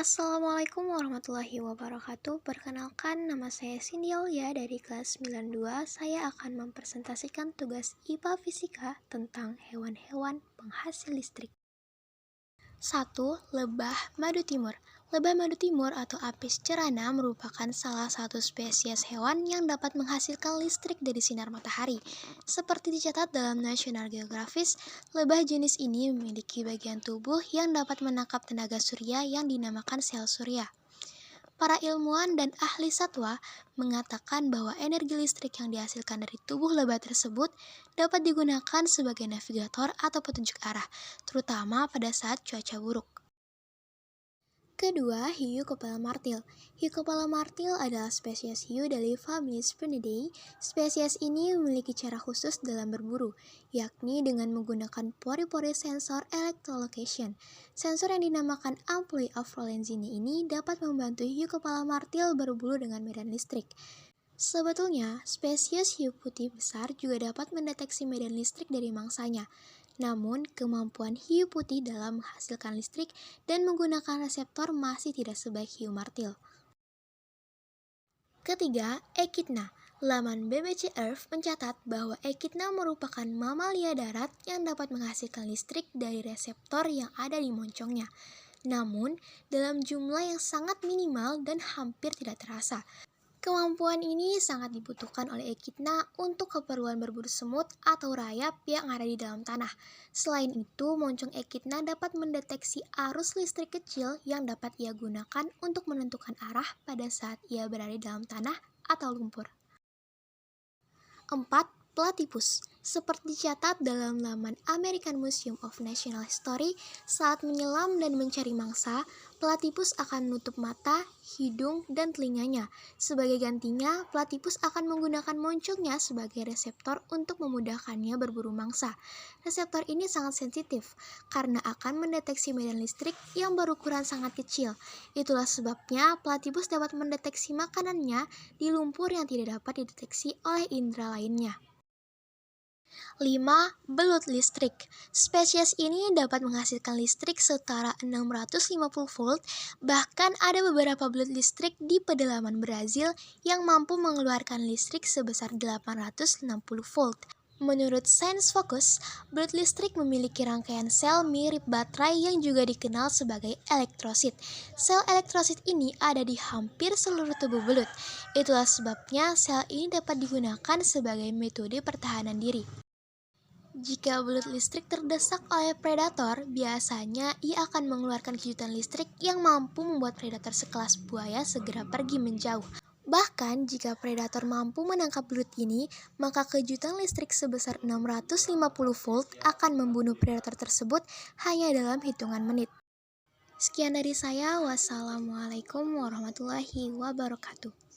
Assalamualaikum warahmatullahi wabarakatuh. Perkenalkan, nama saya Cindy Aulia dari kelas 92. Saya akan mempresentasikan tugas IPA Fisika tentang hewan-hewan penghasil listrik. 1. Lebah madu timur. Lebah madu timur atau Apis cerana merupakan salah satu spesies hewan yang dapat menghasilkan listrik dari sinar matahari. Seperti dicatat dalam National Geographic, lebah jenis ini memiliki bagian tubuh yang dapat menangkap tenaga surya yang dinamakan sel surya. Para ilmuwan dan ahli satwa mengatakan bahwa energi listrik yang dihasilkan dari tubuh lebah tersebut dapat digunakan sebagai navigator atau petunjuk arah, terutama pada saat cuaca buruk. Kedua, hiu kepala martil. Hiu kepala martil adalah spesies hiu dari famili Spinidae. Spesies ini memiliki cara khusus dalam berburu, yakni dengan menggunakan pori-pori sensor echolocation. Sensor yang dinamakan ampuli of Lorenzini ini dapat membantu hiu kepala martil berburu dengan medan listrik. Sebetulnya, spesies hiu putih besar juga dapat mendeteksi medan listrik dari mangsanya. Namun, kemampuan hiu putih dalam menghasilkan listrik dan menggunakan reseptor masih tidak sebaik hiu martil. Ketiga, Echidna. Laman BBC Earth mencatat bahwa Echidna merupakan mamalia darat yang dapat menghasilkan listrik dari reseptor yang ada di moncongnya. Namun, dalam jumlah yang sangat minimal dan hampir tidak terasa. Kemampuan ini sangat dibutuhkan oleh Echidna untuk keperluan berburu semut atau rayap yang ada di dalam tanah. Selain itu, moncong Echidna dapat mendeteksi arus listrik kecil yang dapat ia gunakan untuk menentukan arah pada saat ia berada di dalam tanah atau lumpur. 4. Platypus. Seperti dicatat dalam laman American Museum of Natural History, saat menyelam dan mencari mangsa, platypus akan menutup mata, hidung, dan telinganya. Sebagai gantinya, platypus akan menggunakan moncongnya sebagai reseptor untuk memudahkannya berburu mangsa. Reseptor ini sangat sensitif karena akan mendeteksi medan listrik yang berukuran sangat kecil. Itulah sebabnya platypus dapat mendeteksi makanannya di lumpur yang tidak dapat dideteksi oleh indera lainnya. 5. Belut listrik. Spesies ini dapat menghasilkan listrik setara 650 volt, bahkan ada beberapa belut listrik di pedalaman Brazil yang mampu mengeluarkan listrik sebesar 860 volt. Menurut Science Focus, belut listrik memiliki rangkaian sel mirip baterai yang juga dikenal sebagai elektrosit. Sel elektrosit ini ada di hampir seluruh tubuh belut. Itulah sebabnya sel ini dapat digunakan sebagai metode pertahanan diri. Jika belut listrik terdesak oleh predator, biasanya ia akan mengeluarkan kejutan listrik yang mampu membuat predator sekelas buaya segera pergi menjauh. Bahkan, jika predator mampu menangkap belut ini, maka kejutan listrik sebesar 650 volt akan membunuh predator tersebut hanya dalam hitungan menit. Sekian dari saya, wassalamualaikum warahmatullahi wabarakatuh.